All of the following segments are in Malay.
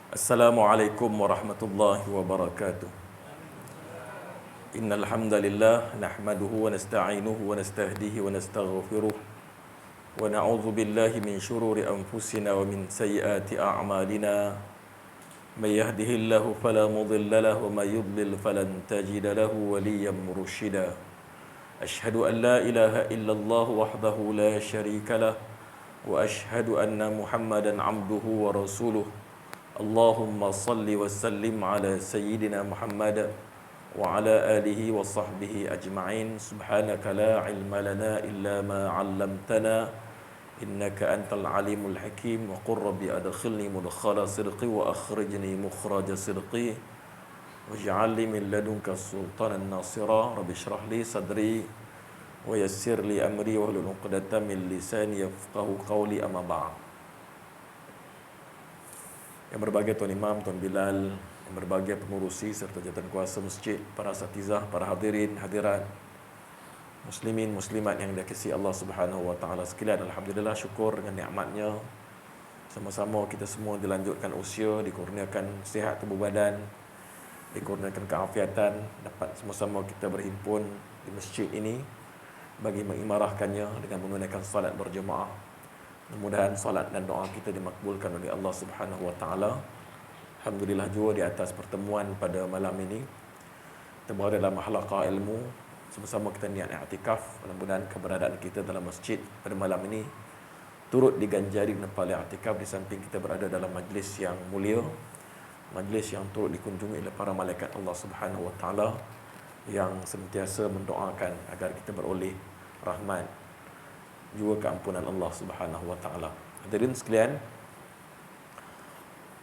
Assalamualaikum warahmatullahi wabarakatuh. Innal hamdalillah nahmaduhu wa nasta'inuhu wa nastahdihi wa nastaghfiruh wa na'udzu billahi min shururi anfusina wa min sayyiati a'malina. May yahdihillahu fala mudilla lahu wa may yudlil falan tajida lahu waliyyan mursyida. Ashhadu an la ilaha illallah wahdahu la syarika lah wa ashhadu anna Muhammadan 'abduhu wa rasuluh. Allahumma salli wa sallim ala sayyidina Muhammad wa ala alihi wa sahbihi ajma'in. Subhanaka la ilma lana illa ma 'allamtana innaka antal alimul hakim. Wa qur rabbi adkhilni mudkhala sidqi wa akhrijni mukhraja sidqi waj'al li min ladunka sultanan nasira. Rabbi shrah li sadri wa yassir li amri wahlul 'uqdatam min lisani yafqahu qawli. Amma ba'd. Yang berbahagia Tuan Imam, Tuan Bilal, yang berbahagia pengurusi serta jawatan kuasa masjid, para asatizah, para hadirin, hadirat, muslimin, muslimat yang dikasihi Allah Subhanahu wa taala sekalian. Alhamdulillah, syukur dengan nikmatnya sama-sama kita semua dilanjutkan usia, dikurniakan sihat tubuh badan, dikurniakan keafiatan, dapat sama-sama kita berhimpun di masjid ini bagi mengimarahkannya dengan menggunakan salat berjemaah. Mudah-mudahan salat dan doa kita dimakbulkan oleh Allah Subhanahu wa taala. Alhamdulillah juga di atas pertemuan pada malam ini kita berada dalam halaqah ilmu, sama-sama kita niat i'tikaf. Mudah-mudahan keberadaan kita dalam masjid pada malam ini turut diganjari dengan pahala i'tikaf, di samping kita berada dalam majlis yang mulia, majlis yang turut dikunjungi oleh para malaikat Allah Subhanahu wa taala yang sentiasa mendoakan agar kita beroleh rahmat juga keampunan Allah Subhanahu wa taala. Hadirin sekalian,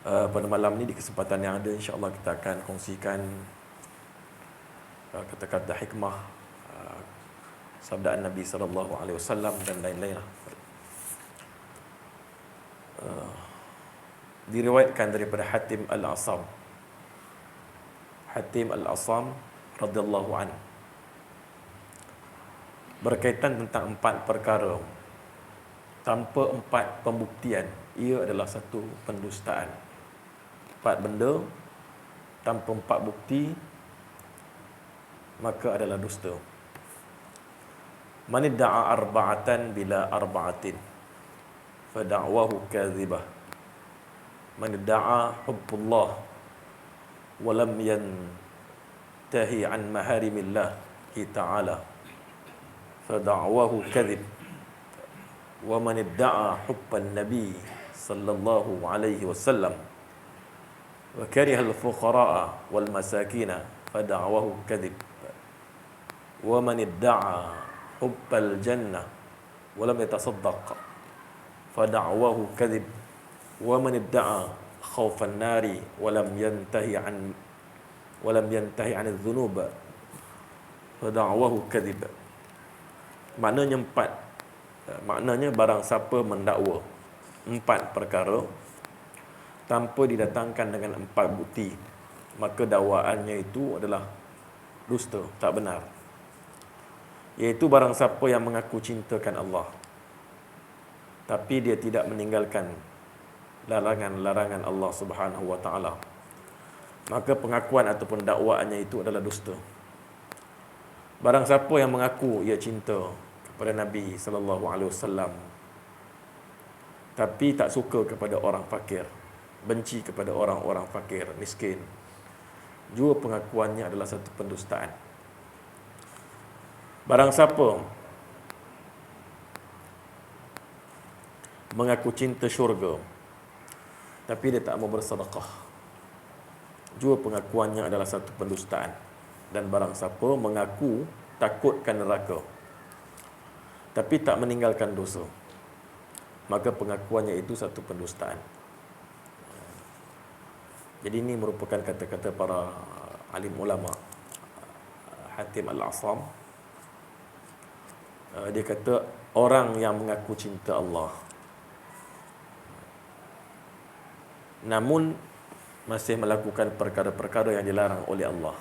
pada malam ini di kesempatan yang ada, insya-Allah kita akan kongsikan kata-kata hikmah, sabdaan Nabi sallallahu alaihi wasallam dan lain-lain. Diriwayatkan daripada Hatim Al-Asam. Hatim Al-Asam radhiyallahu anhu berkaitan tentang 4 perkara. Tanpa 4 pembuktian, ia adalah satu pendustaan. 4 benda tanpa 4 bukti maka adalah dusta. Man idda'a arba'atan bila arba'atin fa da'wahu kadhibah. Man idda'a hubbullah wa lam yantahi an maharimillah ta'ala fada'wahu kadhib. Wa man idda'a hubban nabi sallallahu alaihi wasallam wa kariha al-fuqara'a wal masakina fada'wahu kadhib. Wa man idda'a hubbal jannah wa lam yatasaddaq fada'wahu kadhib. Wa man idda'a khawfan nari wa lam yantahi an adh-dhunub fada'wahu kadhib. Maknanya barang siapa mendakwa 4 perkara tanpa didatangkan dengan 4 bukti, maka dakwaannya itu adalah dusta, tak benar. Iaitu barang siapa yang mengaku cintakan Allah tapi dia tidak meninggalkan larangan-larangan Allah Subhanahu wa taala, maka pengakuan ataupun dakwaannya itu adalah dusta. Barang siapa yang mengaku ia cinta kepada Nabi sallallahu alaihi wasallam tapi tak suka kepada orang fakir, benci kepada orang-orang fakir, miskin, juga pengakuannya adalah satu pendustaan. Barang siapa mengaku cinta syurga tapi dia tak mau bersedekah, juga pengakuannya adalah satu pendustaan. Dan barang siapa mengaku takutkan neraka tapi tak meninggalkan dosa, maka pengakuannya itu satu pendustaan. Jadi ini merupakan kata-kata para alim ulama. Hatim Al-Asam, dia kata orang yang mengaku cinta Allah namun masih melakukan perkara-perkara yang dilarang oleh Allah,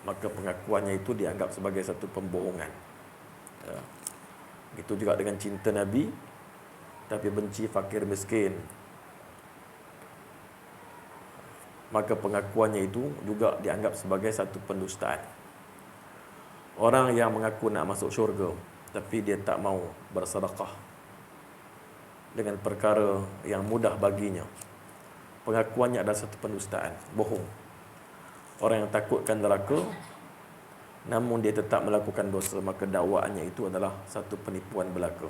maka pengakuannya itu dianggap sebagai satu pembohongan. Itu juga dengan cinta Nabi tapi benci fakir miskin, maka pengakuannya itu juga dianggap sebagai satu pendustaan. Orang yang mengaku nak masuk syurga tapi dia tak mau bersedekah dengan perkara yang mudah baginya, pengakuannya adalah satu pendustaan, bohong. Orang yang takutkan neraka namun dia tetap melakukan dosa, maka dakwaannya itu adalah satu penipuan belaka.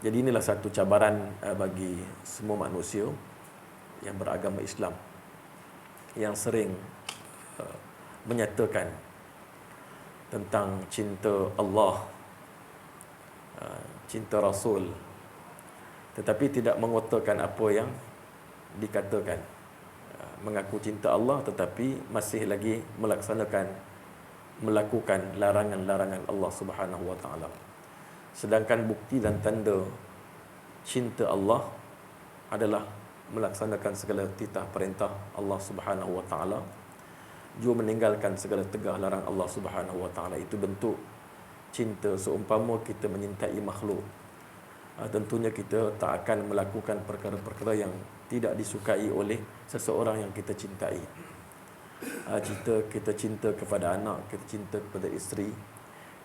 Jadi inilah satu cabaran bagi semua manusia yang beragama Islam, yang sering menyatakan tentang cinta Allah, cinta Rasul, tetapi tidak mengutarakan apa yang dikatakan. Mengaku cinta Allah tetapi masih lagi melakukan larangan-larangan Allah Subhanahu wa taala. Sedangkan bukti dan tanda cinta Allah adalah melaksanakan segala titah perintah Allah Subhanahu wa taala, juga meninggalkan segala tegah larang Allah Subhanahu wa taala. Itu bentuk cinta. Seumpama kita menyintai makhluk, tentunya kita tak akan melakukan perkara-perkara yang tidak disukai oleh seseorang yang kita cintai. Kita cinta kepada anak, kita cinta kepada isteri,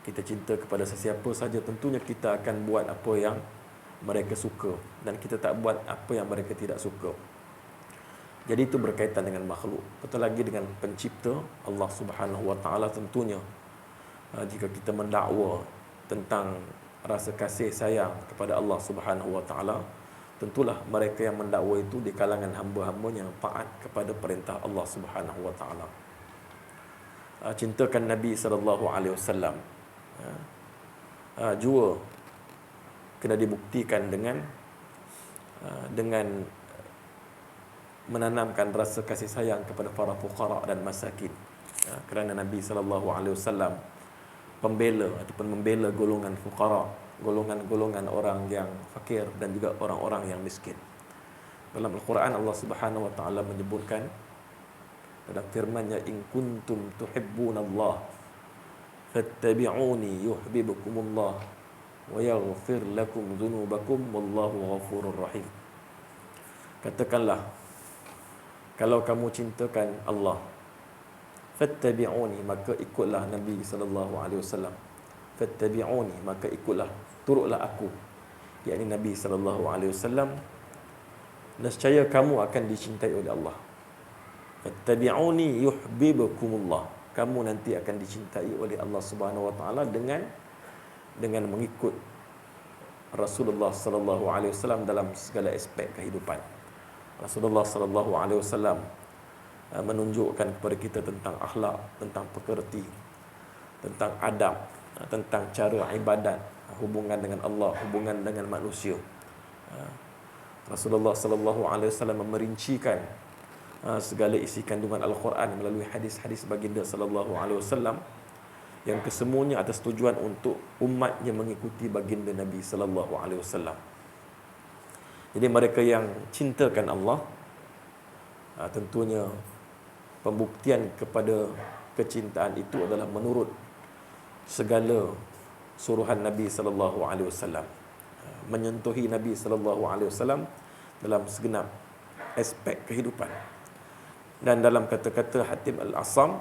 kita cinta kepada sesiapa saja, tentunya kita akan buat apa yang mereka suka dan kita tak buat apa yang mereka tidak suka. Jadi itu berkaitan dengan makhluk. Betul lagi dengan pencipta Allah Subhanahu wa taala. Tentunya jika kita mendakwa tentang rasa kasih sayang kepada Allah Subhanahu wa taala, tentulah mereka yang mendakwa itu di kalangan hamba-hamba yang taat kepada perintah Allah Subhanahu wa taala. Cintakan Nabi sallallahu alaihi wasallam juga kena dibuktikan dengan menanamkan rasa kasih sayang kepada para fuqara dan masakin. Kerana Nabi sallallahu alaihi wasallam pembela ataupun membela golongan fuqara, golongan-golongan orang yang fakir dan juga orang-orang yang miskin. Dalam Al-Quran Allah Subhanahu wa taala menyebutkan dalam firman-Nya, in kuntum tuhibbunallah fattabi'uni yuhibbukumullah wa yaghfir lakum dhunubakum wallahu ghafurur rahim. Katakanlah, kalau kamu cintakan Allah, fattabi'uni, maka ikutlah Nabi sallallahu alaihi wasallam. Fattabi'uni, maka ikutlah, turutlah aku, yakni Nabi sallallahu alaihi wasallam, nescaya kamu akan dicintai oleh Allah. Fattabi'uni yuhibbukumullah, kamu nanti akan dicintai oleh Allah Subhanahu wa taala dengan mengikut Rasulullah sallallahu alaihi wasallam dalam segala aspek kehidupan. Rasulullah sallallahu alaihi wasallam menunjukkan kepada kita tentang akhlak, tentang pekerti, tentang adab, tentang cara ibadat, hubungan dengan Allah, hubungan dengan manusia. Rasulullah sallallahu alaihi wasallam memerincikan segala isi kandungan Al-Quran melalui hadis-hadis baginda sallallahu alaihi wasallam, yang kesemuanya atas tujuan untuk umatnya mengikuti baginda Nabi sallallahu alaihi wasallam. Jadi mereka yang cintakan Allah, tentunya pembuktian kepada kecintaan itu adalah menurut segala suruhan Nabi sallallahu alaihi wasallam, menyentuhi Nabi sallallahu alaihi wasallam dalam segenap aspek kehidupan. Dan dalam kata-kata Hatim Al-Asam,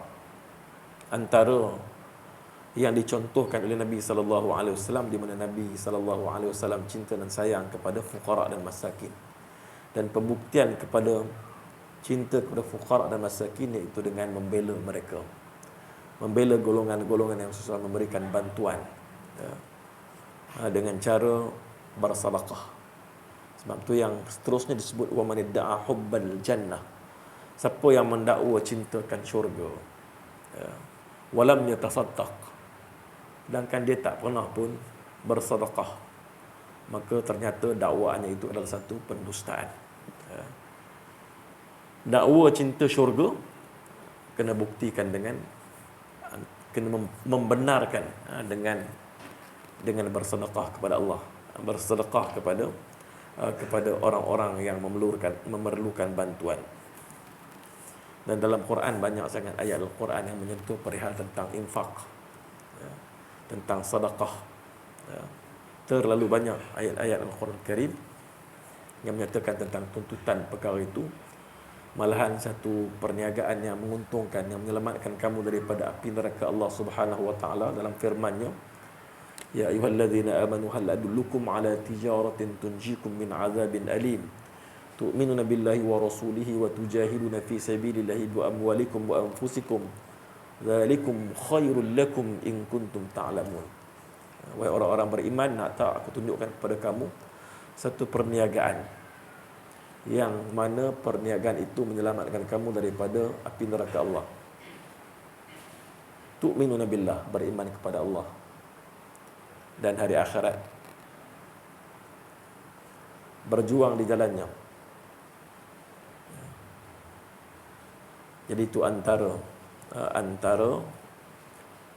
antara yang dicontohkan oleh Nabi sallallahu alaihi wasallam, di mana Nabi sallallahu alaihi wasallam cinta dan sayang kepada fuqara dan masakin, dan pembuktian kepada cinta kepada fuqara dan masakin iaitu dengan membela mereka, membela golongan-golongan yang susah, memberikan bantuan dengan cara bersedekah. Sebab tu yang seterusnya disebut wa man idda'a hubbal jannah, siapa yang mendakwa cintakan syurga, walam yatasaddaq, sedangkan dia tak pernah pun bersedekah, maka ternyata dakwaannya itu adalah satu pendustaan. Dakwa cinta syurga kena buktikan dengan, kena membenarkan dengan bersedekah kepada Allah, bersedekah kepada orang-orang yang memerlukan bantuan. Dan dalam Quran banyak sangat ayat Al-Quran yang menyentuh perihal tentang infak, tentang sedekah. Terlalu banyak ayat-ayat Al-Quran Karim yang menyatakan tentang tuntutan perkara itu, malahan satu perniagaan yang menguntungkan, yang menyelamatkan kamu daripada api neraka Allah Subhanahu wa taala dalam firman-Nya, ya ayyuhalladzina amanu hal adullukum ala tijaratin tunjikum min azabin alim tu'minuna billahi wa rasulihi wa tujahiduna fi sabilillahi bi amwalikum wa anfusikum dzalikum khairul lakum in kuntum ta'lamun. Wahai orang-orang beriman, nak tak aku tunjukkan kepada kamu satu perniagaan yang mana perniagaan itu menyelamatkan kamu daripada api neraka Allah. Tu'minuna billah, beriman kepada Allah dan hari akhirat, berjuang di jalannya. Jadi itu antara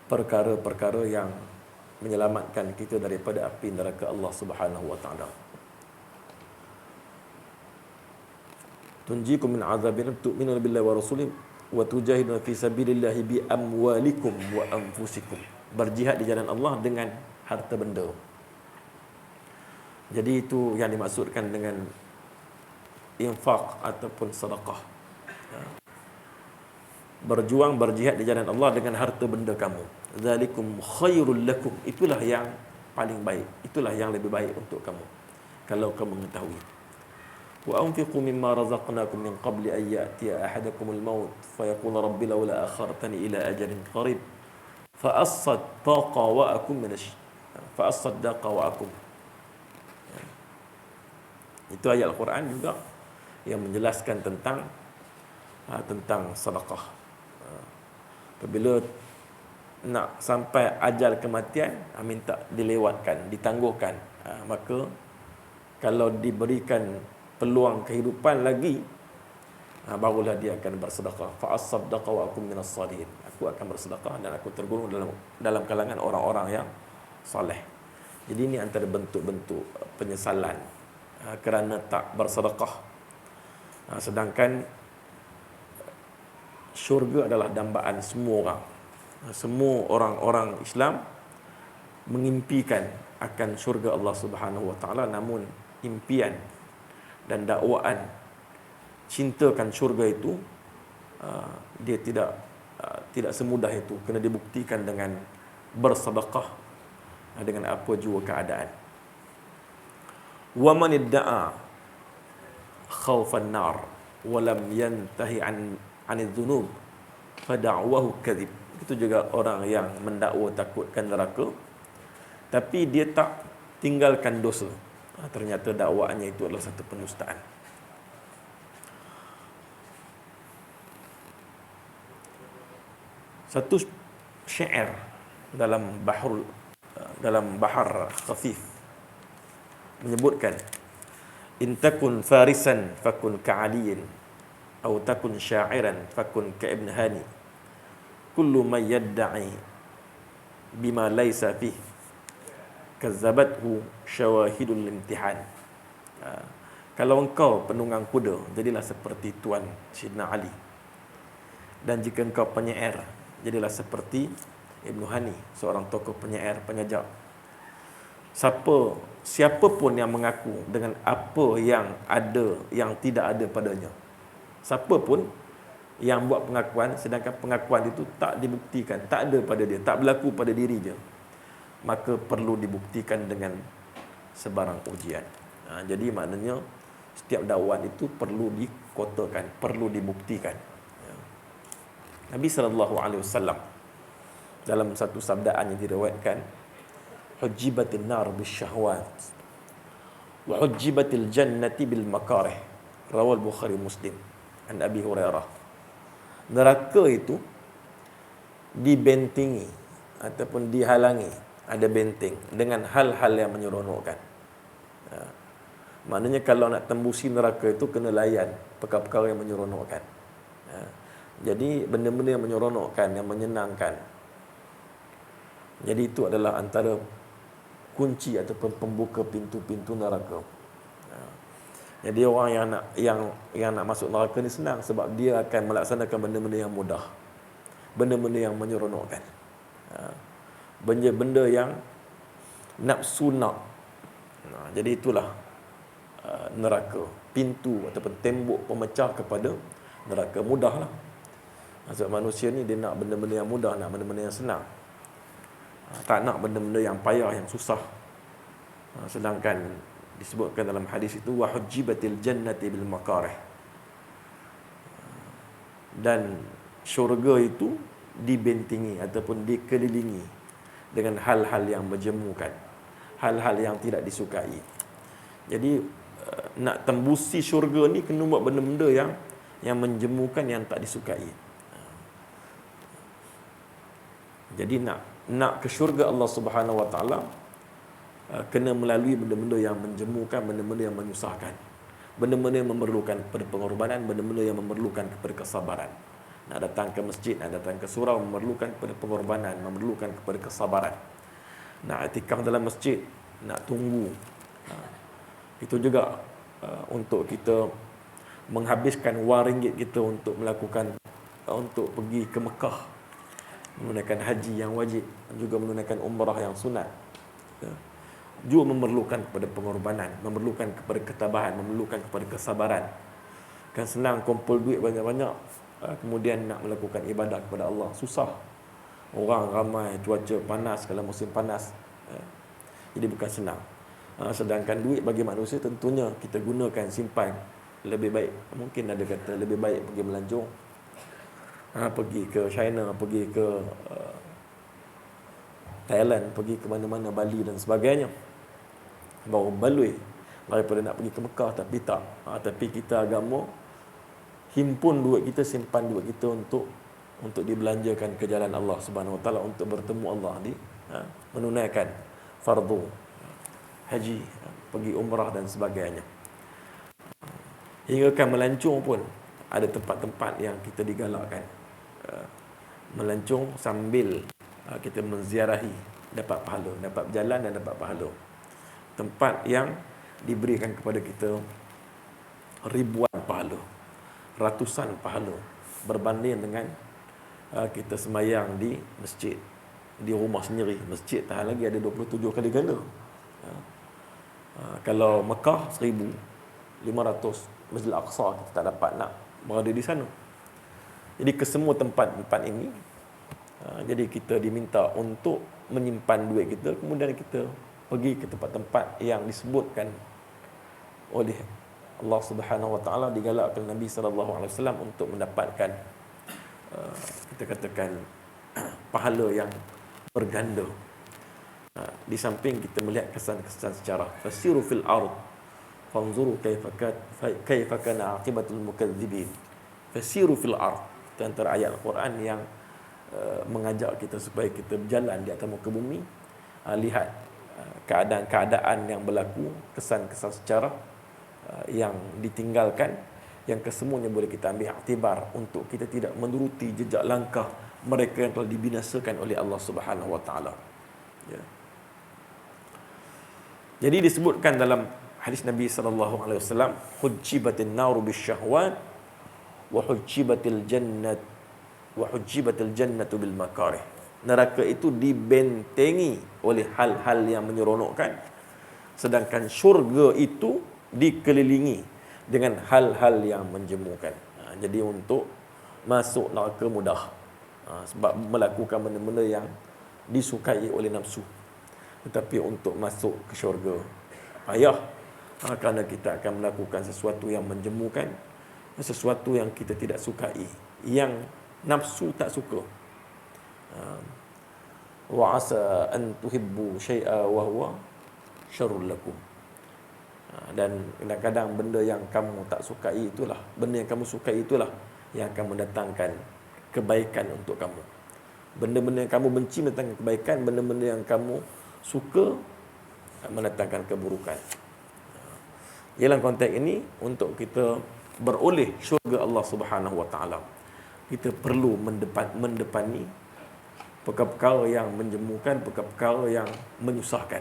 perkara-perkara yang menyelamatkan kita daripada api neraka Allah Subhanahu wa taala. Tunjikum min azabin, tu'minuna billahi wa rasulihi wa tujahiduna fi sabilillahi bi amwalikum wa anfusikum. Berjihad di jalan Allah dengan harta benda. Jadi itu yang dimaksudkan dengan infak ataupun sedekah. Berjihad di jalan Allah dengan harta benda kamu. Zalikum khairul lakum, itulah yang paling baik, itulah yang lebih baik untuk kamu kalau kamu mengetahui. Wa anfiqu mimma razaqnakum min qabli an ya'tiya ahadakumul maut fayaqul rabbi laula akhartani ila ajalin qarib fa asaddaqa wa akum. Itu ayat Al-Quran juga yang menjelaskan tentang sedekah. Apabila nak sampai ajal kematian, minta dilewatkan, ditangguhkan, maka kalau diberikan peluang kehidupan lagi, barulah dia akan bersedekah. Fa asaddaqa wa akum minas salihin. Aku akan bersedekah dan aku tergolong dalam kalangan orang-orang yang soleh. Jadi ini antara bentuk-bentuk penyesalan kerana tak bersedekah. Sedangkan syurga adalah dambaan semua orang. Semua orang-orang Islam mengimpikan akan syurga Allah Subhanahu wa taala, namun impian dan dakwaan cintakan syurga itu dia tidak semudah itu, kena dibuktikan dengan bersedekah dengan apa jua keadaan. Wa man idda'a khaufan nar wa lam yantahi anil dhunub fada'wahu kadhib. Itu juga orang yang mendakwa takutkan neraka tapi dia tak tinggalkan dosa. Ternyata dakwaannya itu adalah satu pendustaan. Satu syair dalam Bahar Khafif menyebutkan, in takun farisan fakun ka'aliyin atau takun sya'iran fakun ka'ibn hani kullu man yadda'i bima laysa fih kazzabathu syawahidul imtihan. Kalau engkau penunggang kuda, jadilah seperti Tuan Syedina Ali. Dan jika engkau penyair, jadilah seperti Ibn Hani, seorang tokoh penyair, penyajak. Siapa pun yang mengaku dengan apa yang ada, yang tidak ada padanya, siapa pun yang buat pengakuan sedangkan pengakuan itu tak dibuktikan, tak ada pada dia, tak berlaku pada diri dia, maka perlu dibuktikan dengan sebarang ujian. Jadi maknanya setiap dakwaan itu perlu dikotakan, perlu dibuktikan. Nabi SAW dalam satu sabdaan yang diriwayatkan, hujibatin nar bisyahwat wa hujibatil jannati bil makarih, rawal Bukhari Muslim an Abi Hurairah. Neraka itu dibentengi ataupun dihalangi, ada benteng dengan hal-hal yang menyeronokkan. Maknanya kalau nak tembusi neraka itu kena layan perkara-perkara yang menyeronokkan. Jadi benda-benda yang menyeronokkan, yang menyenangkan. Jadi itu adalah antara kunci ataupun pembuka pintu-pintu neraka. Jadi orang yang nak masuk neraka ni senang sebab dia akan melaksanakan benda-benda yang mudah, benda-benda yang menyeronokkan, benda-benda yang nafsu nak. Jadi itulah neraka, pintu ataupun tembok pemecah kepada Neraka mudah lah. Maksud manusia ni dia nak benda-benda yang mudah, nak benda-benda yang senang. Tak nak benda-benda yang payah, yang susah. Sedangkan disebutkan dalam hadis itu wa hujjibatil jannati bil makarih. Dan syurga itu dibentengi ataupun dikelilingi dengan hal-hal yang menjemukan, hal-hal yang tidak disukai. Jadi nak tembusi syurga ni kena buat benda-benda yang menjemukan, yang tak disukai. Jadi nak ke syurga Allah Subhanahu Wa Taala kena melalui benda-benda yang menjemukan, benda-benda yang menyusahkan, benda-benda yang memerlukan kepada pengorbanan, benda-benda yang memerlukan kepada kesabaran. Nak datang ke masjid, nak datang ke surau memerlukan kepada pengorbanan, memerlukan kepada kesabaran. Nak i'tikaf dalam masjid, nak tunggu. Itu juga untuk kita menghabiskan wang ringgit kita untuk melakukan, untuk pergi ke Mekah, menunaikan haji yang wajib, juga menunaikan umrah yang sunat. Juga memerlukan kepada pengorbanan, memerlukan kepada ketabahan, memerlukan kepada kesabaran. Kan senang kumpul duit banyak-banyak, kemudian nak melakukan ibadat kepada Allah susah. Orang ramai, cuaca panas kalau musim panas, jadi bukan senang. Sedangkan duit bagi manusia tentunya kita gunakan, simpan lebih baik. Mungkin ada kata lebih baik pergi melancong, pergi ke China, pergi ke Thailand, pergi ke mana-mana, Bali dan sebagainya, baru baloi daripada nak pergi ke Mekah. Tapi tak, tapi kita agama himpun duit kita, simpan duit kita untuk dibelanjakan ke jalan Allah Subhanahu Wa Taala, untuk bertemu Allah, di menunaikan fardu haji, pergi umrah dan sebagainya. Hingga kan melancong pun ada tempat-tempat yang kita digalakkan melancong sambil kita menziarahi, dapat pahala, dapat berjalan dan dapat pahala. Tempat yang diberikan kepada kita ribuan pahala, ratusan pahala, berbanding dengan kita semayang di masjid, di rumah sendiri. Masjid tahan lagi ada 27 kali ganda. Kalau Mekah 1,500, Masjid Al-Aqsa kita tak dapat nak berada di sana. Jadi ke semua tempat-tempat ini, jadi kita diminta untuk menyimpan duit kita, kemudian kita pergi ke tempat-tempat yang disebutkan oleh Allah Subhanahu Wa Taala, digalakkan Nabi sallallahu alaihi wasallam untuk mendapatkan kita katakan pahala yang berganda. Di samping kita melihat kesan-kesan sejarah, fasiru fil ard fanzuru kaifa kana aqibatul mukadzibin. Fasiru fil ard, antara ayat Al-Quran yang mengajak kita supaya kita berjalan di atas muka bumi, lihat keadaan-keadaan yang berlaku, kesan-kesan sejarah yang ditinggalkan, yang kesemuanya boleh kita ambil iktibar untuk kita tidak menuruti jejak langkah mereka yang telah dibinasakan oleh Allah Subhanahu Wa Taala. Ya. Jadi disebutkan dalam hadis Nabi sallallahu alaihi wasallam, hujjibatin naru bisyahwat wa hujjibatil jannatu bil makarih. Neraka itu dibentengi oleh hal-hal yang menyeronokkan, sedangkan syurga itu dikelilingi dengan hal-hal yang menjemukan. Jadi untuk masuk neraka mudah, sebab melakukan benda-benda yang disukai oleh nafsu. Tetapi untuk masuk ke syurga payah, kerana kita akan melakukan sesuatu yang menjemukan, sesuatu yang kita tidak sukai, yang nafsu tak suka. Wa asa an tuhibbu syai'a wa huwa syarrul lakum. Dan kadang-kadang benda yang kamu tak sukai itulah, benda yang kamu sukai itulah yang akan mendatangkan kebaikan untuk kamu. Benda-benda yang kamu benci mendatangkan kebaikan, benda-benda yang kamu suka mendatangkan keburukan. Dalam konteks ini, untuk kita beroleh syurga Allah Subhanahu Wa Taala, kita perlu mendepani perkara-perkara yang menjemukan, perkara-perkara yang menyusahkan,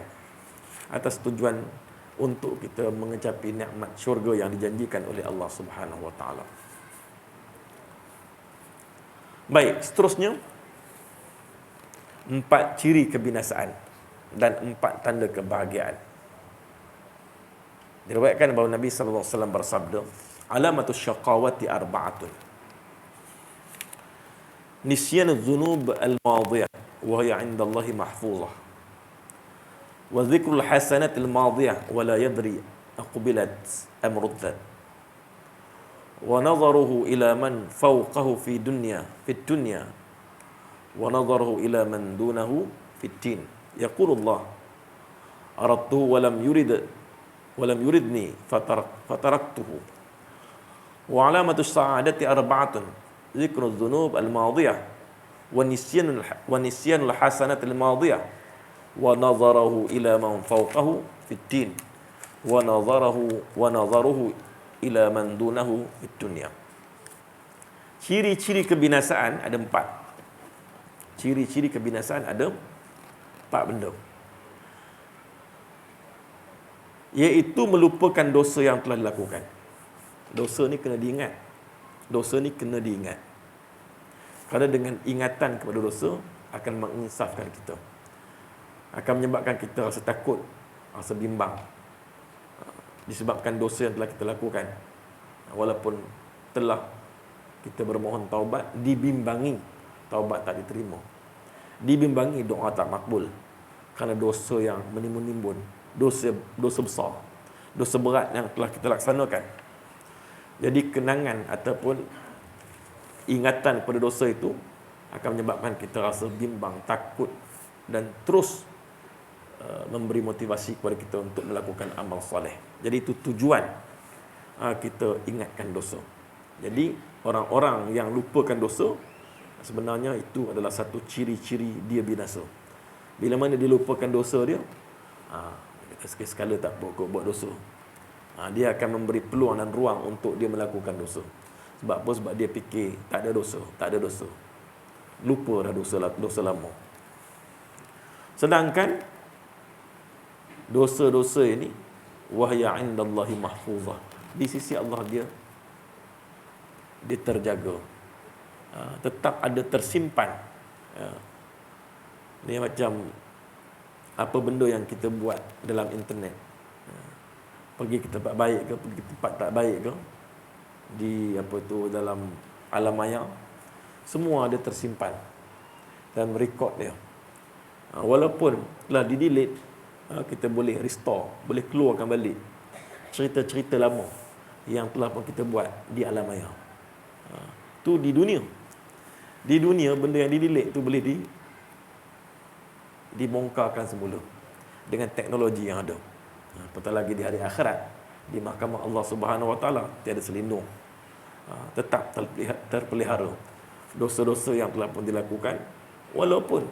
atas tujuan untuk kita mengecapi nikmat syurga yang dijanjikan oleh Allah Subhanahu Wa Taala. Baik, seterusnya 4 ciri kebinasaan dan 4 tanda kebahagiaan. Diriwayatkan bahawa Nabi sallallahu alaihi wasallam bersabda, alamatus syaqawati arba'atun. nisyan adh-dhunub al-madiyah wa hiya 'inda Allah mahfuzah. Wa dhikrul hasanat al-madiyah wa la yadri aqbilat am ruddat. Wa nadharuhu ila man fawqahu fi dunya wa nadharuhu ila man dunahu fi tin. Yaqulu Allah aradtuhu wa lam yuridni fataraktuhu. Wa alamatus sa'adati arba'atun dzikru dzunub al-madiyah wa nisyanul hasanat al-madiyah wa nadharahu ila man fawqahu fit tin wa nadharahu ila man dunahu fid dunya. Ciri-ciri kebinasaan ada 4. Ciri-ciri kebinasaan ada 4 benda. Iaitu melupakan dosa yang telah dilakukan. Dosa ni kena diingat. Dosa ni kena diingat. Kerana dengan ingatan kepada dosa akan menginsafkan kita. Akan menyebabkan kita rasa takut, rasa bimbang. Disebabkan dosa yang telah kita lakukan. Walaupun telah kita bermohon taubat, dibimbangi taubat tak diterima. Dibimbangi doa tak makbul. Kerana dosa yang menimbun-nimbun. Dosa besar. Dosa berat yang telah kita laksanakan. Jadi kenangan ataupun ingatan kepada dosa itu akan menyebabkan kita rasa bimbang, takut dan terus memberi motivasi kepada kita untuk melakukan amal soleh. Jadi itu tujuan kita ingatkan dosa. Jadi orang-orang yang lupakan dosa sebenarnya itu adalah satu ciri-ciri dia binasa. Bila mana dia lupakan dosa dia, sekali-sekala tak buat dosa. Dia akan memberi peluang dan ruang untuk dia melakukan dosa. Sebab apa? Sebab dia fikir tak ada dosa. Lupa dah dosa lama. Sedangkan dosa-dosa ini wahya 'indallahi mahfuzah. Di sisi Allah dia terjaga. Tetap ada tersimpan. Ni macam apa benda yang kita buat dalam internet. Pergi ke tempat baik ke, pergi ke tempat tak baik ke, di dalam alam maya, semua ada tersimpan dan rekod dia. Walaupun telah di-delete, kita boleh restore, boleh keluarkan balik cerita-cerita lama yang telah pun kita buat di alam maya. Tu di dunia. Di dunia benda yang di-delete tu boleh dibongkarkan semula dengan teknologi yang ada. Apatah lagi di hari akhirat, di mahkamah Allah Subhanahu Wa Taala tiada selindung. Tetap terpelihara dosa-dosa yang telah pun dilakukan, walaupun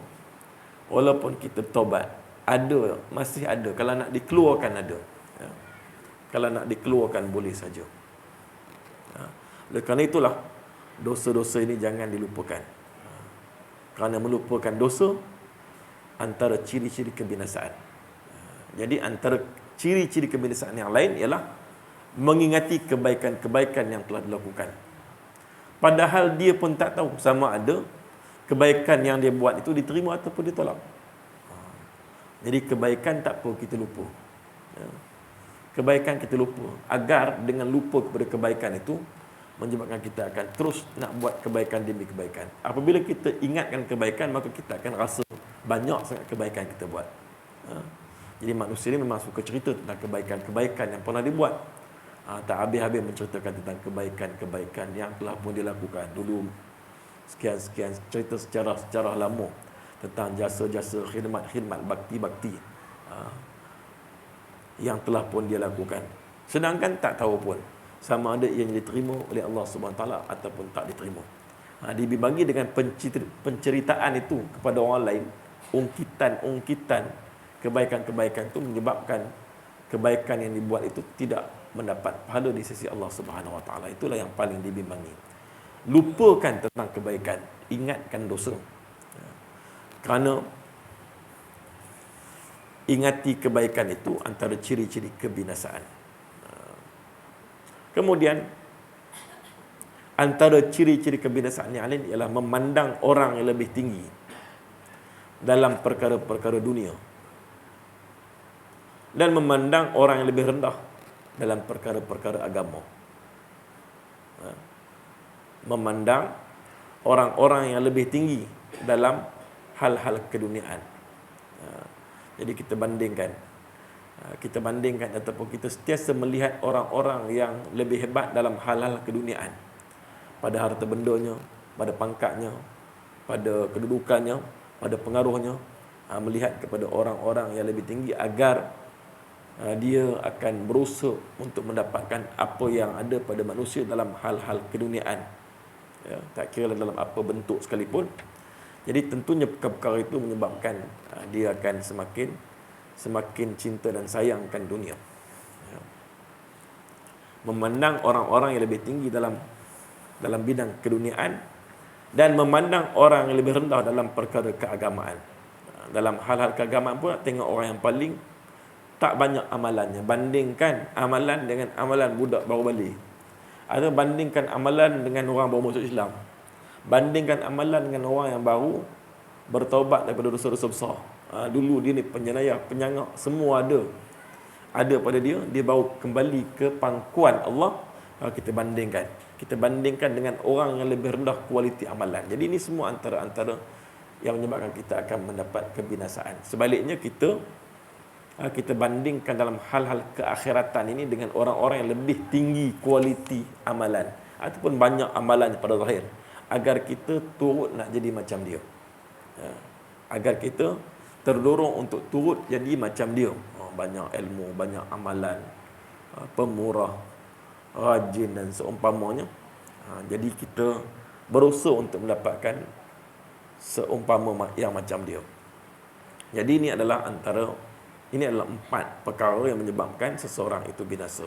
kita taubat, masih ada. Kalau nak dikeluarkan ada. Kalau nak dikeluarkan boleh saja. Oleh kerana itulah dosa-dosa ini jangan dilupakan. Kerana melupakan dosa antara ciri-ciri kebinasaan. Jadi antara ciri-ciri kebinasaan yang lain ialah mengingati kebaikan-kebaikan yang telah dilakukan. Padahal dia pun tak tahu sama ada kebaikan yang dia buat itu diterima ataupun ditolak. Jadi kebaikan tak apa kita lupa. Kebaikan kita lupa. Agar dengan lupa kepada kebaikan itu menyebabkan kita akan terus nak buat kebaikan demi kebaikan. Apabila kita ingatkan kebaikan, maka kita akan rasa banyak sangat kebaikan kita buat. Jadi manusia ini memang suka cerita tentang kebaikan-kebaikan yang pernah dibuat. Tak habis-habis menceritakan tentang kebaikan-kebaikan yang telah pun dilakukan dulu. Sekian-sekian cerita sejarah lama tentang jasa-jasa, khidmat-khidmat, bakti-bakti yang telah pun dia lakukan. Sedangkan tak tahu pun sama ada yang diterima oleh Allah Subhanahu Wa Taala ataupun tak diterima. Dibagi dengan penceritaan itu kepada orang lain, ungkitan kebaikan-kebaikan itu menyebabkan kebaikan yang dibuat itu tidak mendapat pahala di sisi Allah Subhanahu Wa Taala. Itulah yang paling dibimbangi. Lupakan tentang kebaikan, ingatkan dosa. Kerana ingati kebaikan itu antara ciri-ciri kebinasaan. Kemudian antara ciri-ciri kebinasaan yang lain ialah memandang orang yang lebih tinggi dalam perkara-perkara dunia dan memandang orang yang lebih rendah dalam perkara-perkara agama. Memandang orang-orang yang lebih tinggi dalam hal-hal keduniaan. Jadi kita bandingkan ataupun kita sentiasa melihat orang-orang yang lebih hebat dalam hal-hal keduniaan, pada harta bendanya, pada pangkatnya, pada kedudukannya, pada pengaruhnya, melihat kepada orang-orang yang lebih tinggi agar dia akan berusaha untuk mendapatkan apa yang ada pada manusia dalam hal-hal keduniaan, ya, tak kira dalam apa bentuk sekalipun. Jadi tentunya perkara itu menyebabkan dia akan semakin cinta dan sayangkan dunia, ya. Memandang orang-orang yang lebih tinggi dalam bidang keduniaan dan memandang orang yang lebih rendah dalam perkara keagamaan. Dalam hal-hal keagamaan pun tengok orang yang paling tak banyak amalannya, bandingkan amalan dengan amalan budak baru balik. Atau bandingkan amalan dengan orang baru masuk Islam. Bandingkan amalan dengan orang yang baru bertaubat daripada dosa-dosa besar. Dulu dia ni penjenayah, penyangak, semua ada pada dia. Dia baru kembali ke pangkuan Allah. Kita bandingkan dengan orang yang lebih rendah kualiti amalan. Jadi ini semua antara yang menyebabkan kita akan mendapat kebinasaan. Sebaliknya kita bandingkan dalam hal-hal keakhiratan ini dengan orang-orang yang lebih tinggi kualiti amalan ataupun banyak amalan pada zahir, agar kita turut nak jadi macam dia, agar kita terdorong untuk turut jadi macam dia. Banyak ilmu, banyak amalan, pemurah, rajin dan seumpamanya. Jadi kita berusaha untuk mendapatkan seumpama yang macam dia. Jadi ini adalah 4 perkara yang menyebabkan seseorang itu binasa.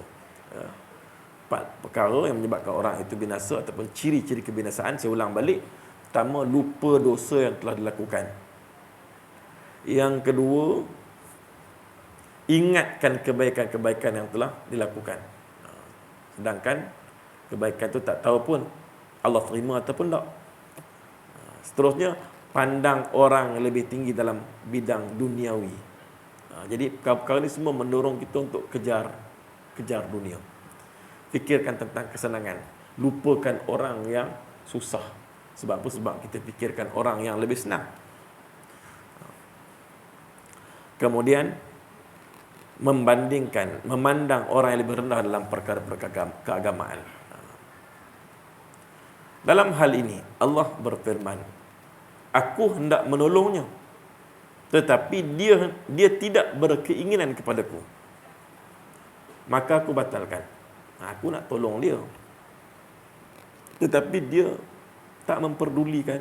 4 perkara yang menyebabkan orang itu binasa ataupun ciri-ciri kebinasaan. Saya ulang balik. Pertama, lupa dosa yang telah dilakukan. Yang kedua, ingatkan kebaikan-kebaikan yang telah dilakukan. Sedangkan kebaikan itu tak tahu pun Allah terima ataupun tak. Seterusnya, pandang orang yang lebih tinggi dalam bidang duniawi. Jadi perkara ini semua mendorong kita untuk kejar dunia. Fikirkan tentang kesenangan. Lupakan orang yang susah. Sebab apa? Sebab kita fikirkan orang yang lebih senang. Kemudian memandang orang yang lebih rendah dalam perkara-perkara keagamaan. Dalam hal ini Allah berfirman, aku hendak menolongnya, tetapi dia tidak berkeinginan kepadaku, maka aku batalkan. Aku nak tolong dia, tetapi dia tak memperdulikan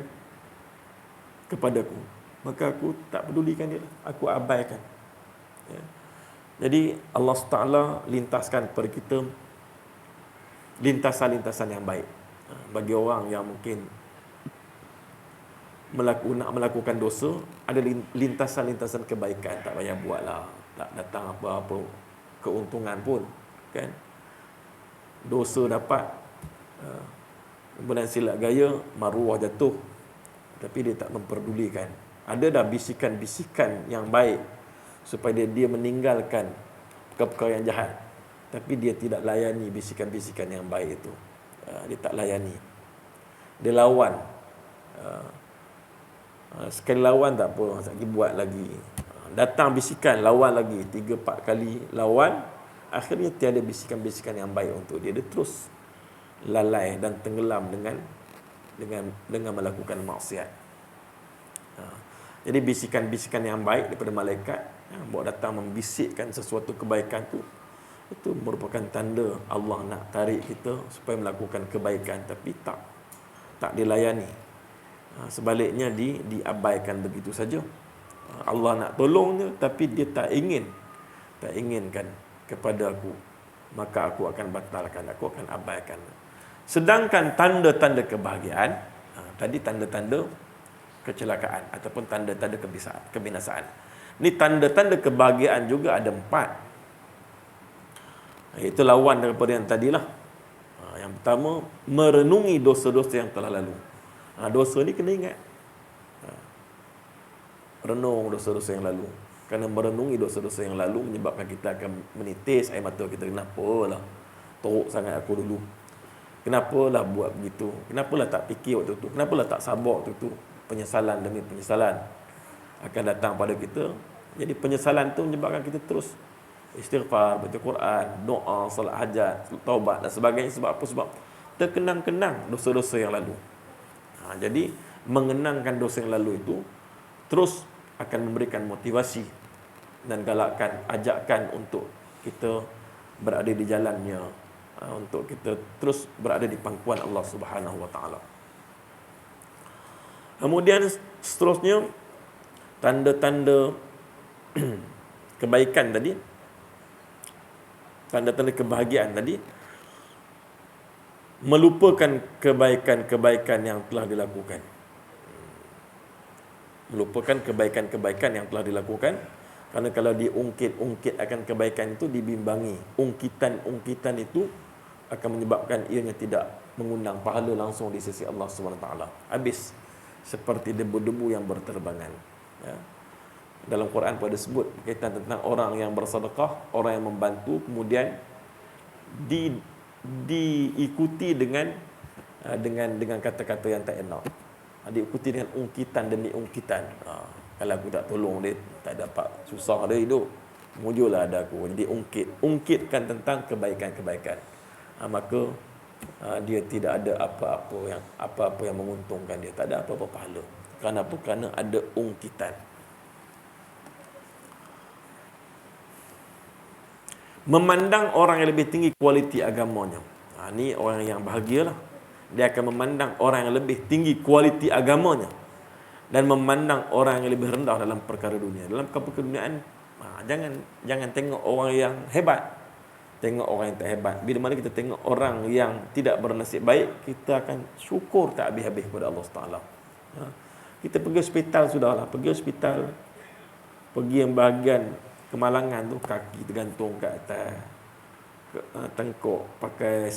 kepadaku, maka aku tak pedulikan dia, aku abaikan. Ya. Jadi Allah SWT lintaskan kepada kita lintasan-lintasan yang baik. Bagi orang yang mungkin nak melakukan dosa, ada lintasan-lintasan kebaikan. Tak payah buatlah, tak datang apa-apa keuntungan pun, kan? Dosa dapat, kemudian silap gaya, maruah jatuh, tapi dia tak memperdulikan. Ada dah bisikan-bisikan yang baik supaya dia meninggalkan perkara yang jahat, tapi dia tidak layani bisikan-bisikan yang baik itu. Dia tak layani, dia lawan. Sekali lawan tak apa, lagi buat lagi. Datang bisikan, lawan lagi, 3-4 kali lawan, akhirnya tiada bisikan-bisikan yang baik untuk dia. Dia terus lalai dan tenggelam dengan melakukan maksiat. Jadi bisikan-bisikan yang baik daripada malaikat yang bawa datang membisikkan sesuatu kebaikan itu merupakan tanda Allah nak tarik kita supaya melakukan kebaikan, tapi tak dilayani. Sebaliknya diabaikan begitu saja. Allah nak tolong dia, tapi dia tak inginkan kepada aku, maka aku akan batalkan, aku akan abaikan. Sedangkan tanda-tanda kebahagiaan, tadi tanda-tanda kecelakaan ataupun tanda-tanda kebinasaan. Ini tanda-tanda kebahagiaan juga ada 4. Itu lawan daripada yang tadilah. Yang pertama, merenungi dosa-dosa yang telah lalu. Dosa ni kena ingat. Renung dosa-dosa yang lalu. Kerana merenungi dosa-dosa yang lalu menyebabkan kita akan menitis air mata kita. Kenapa lah teruk sangat aku dulu. Kenapalah buat begitu? Kenapalah tak fikir waktu tu? Kenapalah tak sabar waktu tu? Penyesalan demi penyesalan akan datang pada kita. Jadi penyesalan tu menyebabkan kita terus istighfar, baca Quran, doa, solat hajat, taubat dan sebagainya. Sebab apa? Sebab terkenang-kenang dosa-dosa yang lalu. Jadi mengenangkan dosa yang lalu itu terus akan memberikan motivasi dan galakkan, ajakkan untuk kita berada di jalannya, untuk kita terus berada di pangkuan Allah Subhanahu wa taala. Kemudian seterusnya tanda-tanda kebaikan tadi, tanda-tanda kebahagiaan tadi, melupakan kebaikan-kebaikan yang telah dilakukan. Melupakan kebaikan-kebaikan yang telah dilakukan. Kerana kalau diungkit-ungkit akan kebaikan itu, dibimbangi, ungkitan-ungkitan itu akan menyebabkan ianya tidak mengundang pahala langsung di sisi Allah SWT. Habis seperti debu-debu yang berterbangan. Ya. Dalam Quran pada sebut berkaitan tentang orang yang bersedekah, orang yang membantu, kemudian diikuti dengan kata-kata yang tak enak. Diikuti dengan ungkitan demi ungkitan. Kalau aku tak tolong dia, tak dapat, susah dia hidup, mujurlah ada aku. Jadi ungkitkan tentang kebaikan-kebaikan. Maka dia tidak ada apa-apa yang menguntungkan dia, tak ada apa-apa pahala. Kerana apa? Kerana ada ungkitan. Memandang orang yang lebih tinggi kualiti agamanya. Ini orang yang bahagialah. Dia akan memandang orang yang lebih tinggi kualiti agamanya dan memandang orang yang lebih rendah dalam perkara dunia. Dalam keduniaan, jangan tengok orang yang hebat, tengok orang yang tak hebat. Bila mana kita tengok orang yang tidak bernasib baik, kita akan syukur tak habis-habis kepada Allah Taala. Kita pergi hospital sudahlah, pergi hospital, pergi yang bahagian kemalangan tu, kaki tergantung kat atas, tengkok pakai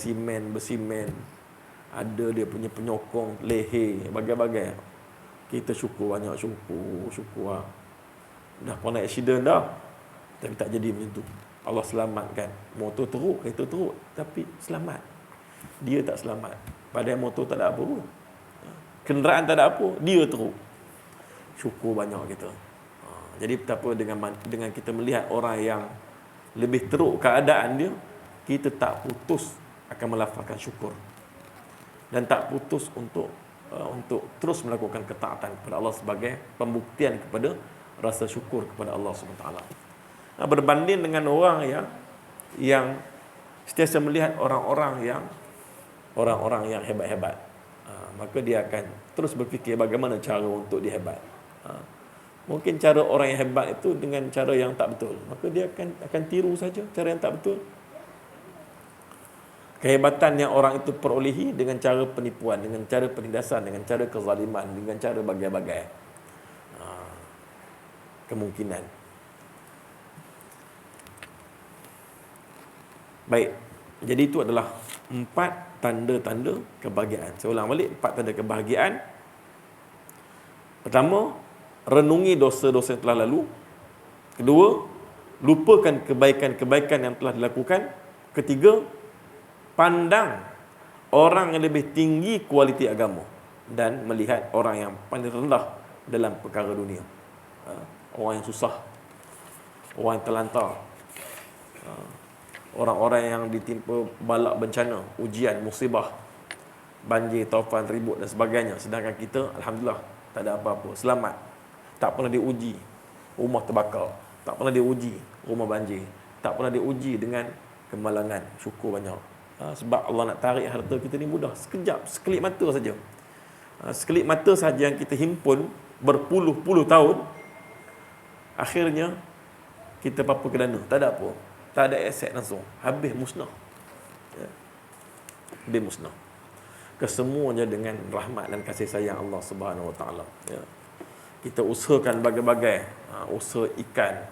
bersimen, ada dia punya penyokong leher, bagai-bagai. Kita syukur, banyak syukur. Dah pernah aksiden dah, tapi tak jadi macam tu. Allah selamatkan. Motor teruk, kereta teruk, tapi selamat. Dia tak selamat. Padahal motor tak ada apa pun. Kenderaan tak ada apa, dia teruk. Syukur banyak kita. Jadi betapa dengan kita melihat orang yang lebih teruk keadaan dia, kita tak putus akan melafazkan syukur. Dan tak putus untuk terus melakukan ketaatan kepada Allah sebagai pembuktian kepada rasa syukur kepada Allah SWT. Berbanding dengan orang yang sentiasa melihat orang-orang yang hebat-hebat, maka dia akan terus berfikir bagaimana cara untuk dia hebat. Mungkin cara orang yang hebat itu dengan cara yang tak betul, maka dia akan tiru saja cara yang tak betul. Kehebatan yang orang itu perolehi dengan cara penipuan, dengan cara penindasan, dengan cara kezaliman, dengan cara bagai-bagai kemungkinan. Baik, jadi itu adalah 4 tanda-tanda kebahagiaan. Saya ulang balik, 4 tanda kebahagiaan. Pertama, renungi dosa-dosa yang telah lalu. Kedua, lupakan kebaikan-kebaikan yang telah dilakukan. Ketiga, pandang orang yang lebih tinggi kualiti agama dan melihat orang yang paling rendah dalam perkara dunia. Orang yang susah, orang yang terlantar, orang-orang yang ditimpa balak bencana, ujian, musibah, banjir, taufan, ribut dan sebagainya. Sedangkan kita, alhamdulillah, tak ada apa-apa, selamat. Tak pernah diuji rumah terbakar, tak pernah diuji rumah banjir, tak pernah diuji dengan kemalangan. Syukur banyak. Sebab Allah nak tarik harta kita ni mudah. Sekejap, sekelip mata saja. Sekelip mata saja yang kita himpun berpuluh-puluh tahun, akhirnya kita apa-apa ke dana. Tak ada apa. Tak ada aset langsung. Habis musnah. Habis musnah. Kesemuanya dengan rahmat dan kasih sayang Allah Subhanahu Wa Taala. Kita usahakan bagai-bagai. Usaha ikan.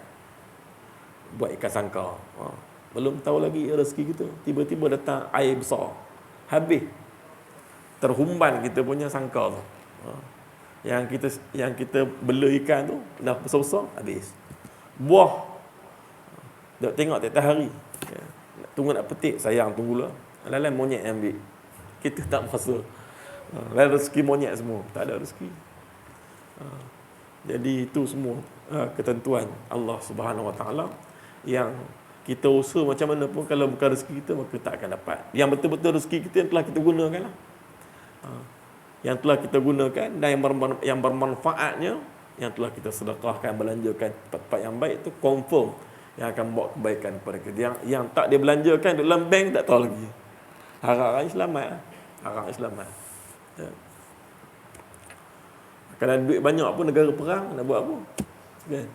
Buat ikan sangkar. Belum tahu lagi rezeki kita, tiba-tiba datang air besar, habis terhumban kita punya sangkar tu. Yang kita bela ikan tu dah besar-besar, habis. Buah tengok tiap hari, tunggu nak petik, sayang tunggulah, lain-lain monyet yang ambil. Kita tak puasa. Lain rezeki monyet semua, tak ada rezeki. Jadi itu semua ketentuan Allah Subhanahu Wa Taala yang kita usaha macam mana pun, kalau bukan rezeki kita maka tak akan dapat. Yang betul-betul rezeki kita yang telah kita gunakan lah. Yang telah kita gunakan dan yang bermanfaatnya, yang telah kita sedekahkan, belanjakan tempat yang baik, itu confirm yang akan bawa kebaikan kepada kita. Yang tak dia belanjakan dalam bank tak tahu lagi. Harap selamat. Harap selamat. Ya. Kalau ada duit banyak pun negara perang, nak buat apa? Kan?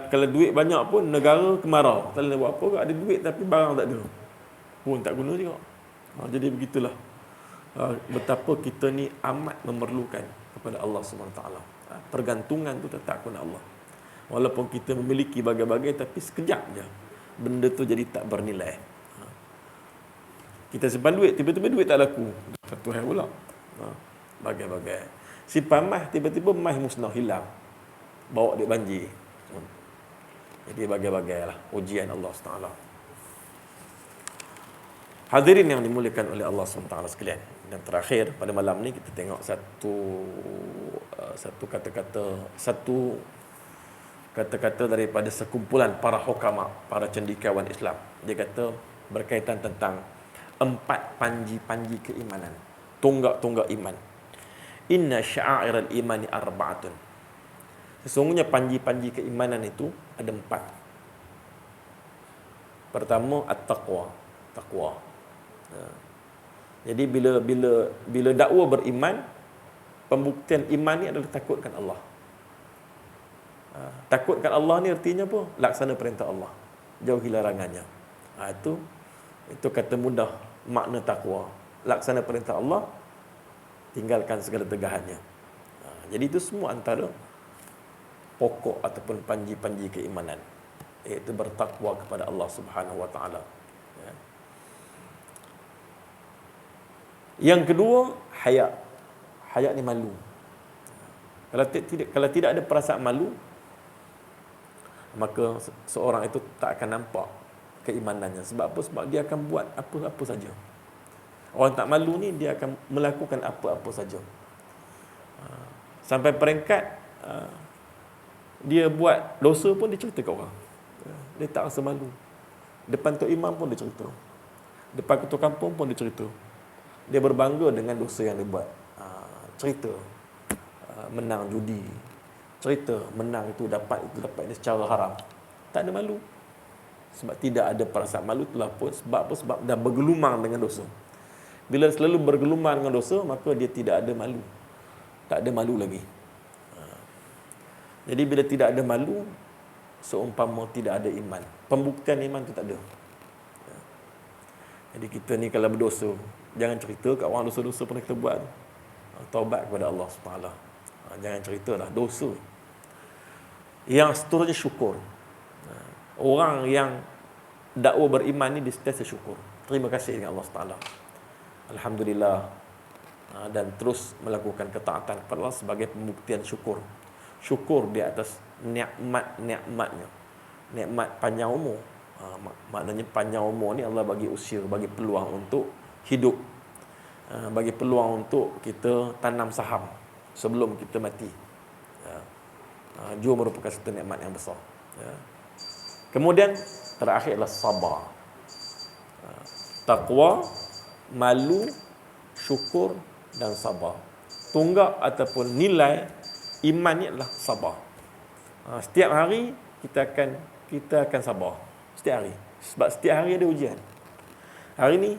Kalau duit banyak pun negara kemarau. Tak nak buat apa, ada duit tapi barang tak ada, pun tak guna juga. Jadi begitulah betapa kita ni amat memerlukan kepada Allah SWT. Pergantungan tu tetap kepada Allah. Walaupun kita memiliki bagai-bagai, tapi sekejap je benda tu jadi tak bernilai. Kita simpan duit, tiba-tiba duit tak laku, satu hari pula. Bagai-bagai. Simpan mah, tiba-tiba mah musnah, hilang, bawa dia banjir. Jadi bagai-bagai lah ujian Allah SWT. Hadirin yang dimuliakan oleh Allah SWT sekalian. Dan terakhir pada malam ni kita tengok satu kata-kata daripada sekumpulan para hukama, para cendekiawan Islam. Dia kata berkaitan tentang 4 panji-panji keimanan, tonggak-tonggak iman. Inna sya'airal imani arba'atun. Sesungguhnya panji-panji keimanan itu ada 4. Pertama, at-taqwa. Taqwa. Jadi bila dakwa beriman, pembuktian iman ni adalah takutkan Allah. Takutkan Allah ni artinya apa? Laksana perintah Allah, jauhi larangannya. Itu kata mudah makna takwa. Laksana perintah Allah, tinggalkan segala tegahannya. Jadi itu semua antara pokok ataupun panji-panji keimanan, iaitu bertakwa kepada Allah Subhanahu Wa Taala. Yang kedua, haya. Haya ni malu. Kalau tidak ada perasaan malu, maka seorang itu tak akan nampak keimanannya. Sebab apa? Sebab dia akan buat apa-apa saja. Orang tak malu ni, dia akan melakukan apa-apa saja. Sampai peringkat dia buat dosa pun dia cerita ke orang. Dia tak rasa malu. Depan tok imam pun dia cerita. Depan ketua kampung pun dia cerita. Dia berbangga dengan dosa yang dia buat. Cerita menang judi, cerita menang itu dapat ini secara haram. Tak ada malu. Sebab tidak ada perasaan malu, itulah pun sebab apa? Sebab dah bergelumang dengan dosa. Bila selalu bergelumang dengan dosa, maka dia tidak ada malu. Tak ada malu lagi. Jadi bila tidak ada malu, seumpama tidak ada iman. Pembuktian iman itu tak ada. Jadi kita ni kalau berdosa, jangan cerita kat orang dosa-dosa pernah kita buat. Taubat kepada Allah SWT. Jangan ceritalah dosa. Yang seterusnya syukur. Orang yang dakwa beriman ni dia sentiasa syukur. Terima kasih dengan Allah SWT. Alhamdulillah. Dan terus melakukan ketaatan kepada Allah sebagai pembuktian syukur. Syukur di atas nikmat-nikmatnya. Nikmat panjang umur. Maknanya panjang umur ni Allah bagi usia, bagi peluang untuk hidup, bagi peluang untuk kita tanam saham sebelum kita mati. Juga merupakan satu nikmat yang besar. Kemudian terakhirlah sabar. Taqwa, malu, syukur dan sabar. Tunggak ataupun nilai iman ni adalah sabar. Setiap hari kita akan sabar. Setiap hari. Sebab setiap hari ada ujian. Hari ni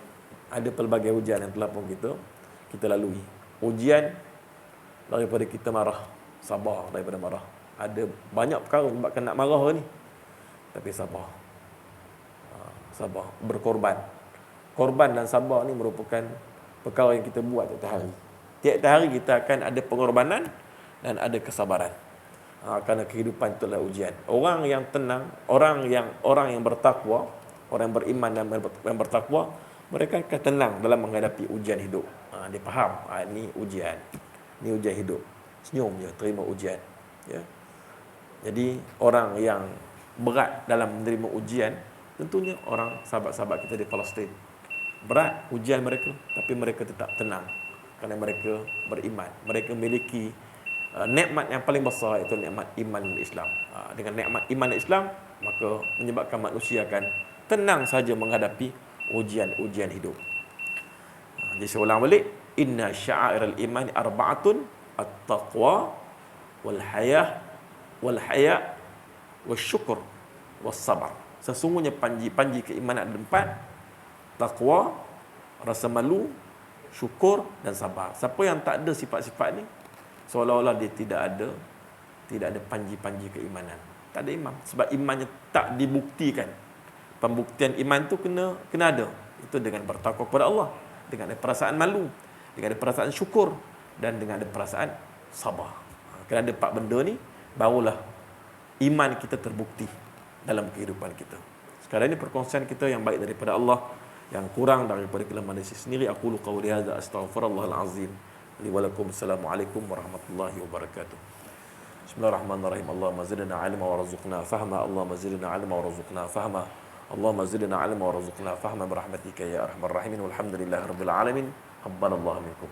ada pelbagai ujian yang telah pun kita lalui. Ujian daripada kita marah, sabar daripada marah. Ada banyak perkara sebab nak marah ni, tapi sabar. Sabar, berkorban. Korban dan sabar ni merupakan perkara yang kita buat tiap hari. Tiap hari kita akan ada pengorbanan dan ada kesabaran. Kerana kehidupan itulah ujian. Orang yang tenang, orang yang bertakwa, orang yang beriman dan yang bertakwa, mereka akan tenang dalam menghadapi ujian hidup. Dia faham, ini ujian. Ini ujian hidup. Senyum je, terima ujian. Ya. Jadi orang yang berat dalam menerima ujian, tentunya orang sahabat-sahabat kita di Palestin. berat ujian mereka, tapi mereka tetap tenang kerana mereka beriman. Mereka memiliki nikmat yang paling besar, iaitu nikmat iman Islam. Dengan nikmat iman Islam, maka menyebabkan manusia akan tenang saja menghadapi ujian-ujian hidup. Jadi saya ulang balik, inna sya'airal iman arba'atun at-taqwa wal haya wasyukur wassabar. Sesungguhnya panji keimanan ada 4: takwa, rasa malu, syukur dan sabar. Siapa yang tak ada sifat-sifat ni, seolah-olah dia tidak ada panji-panji keimanan. Tak ada iman, sebab imannya tak dibuktikan. Pembuktian iman tu kena ada. Itu dengan bertakwa kepada Allah, dengan ada perasaan malu, dengan ada perasaan syukur dan dengan ada perasaan sabar. Kena ada 4 benda ni, barulah iman kita terbukti dalam kehidupan kita. Sekarang ini perkongsian kita yang baik daripada Allah, yang kurang daripada kelemahan diri sendiri. Aku lu qawli hadza astaghfirullahal azim li wa lakum. Assalamualaikum warahmatullahi wabarakatuh. Bismillahirrahmanirrahim. Allahumma zidna ilma warzuqna fahma. Allahumma zidna ilma warzuqna fahma. Allahumma zidna ilma warzuqna fahma birahmatika ya arhamar rahimin. Walhamdulillahirabbil alamin. Qabbalallahu minkum.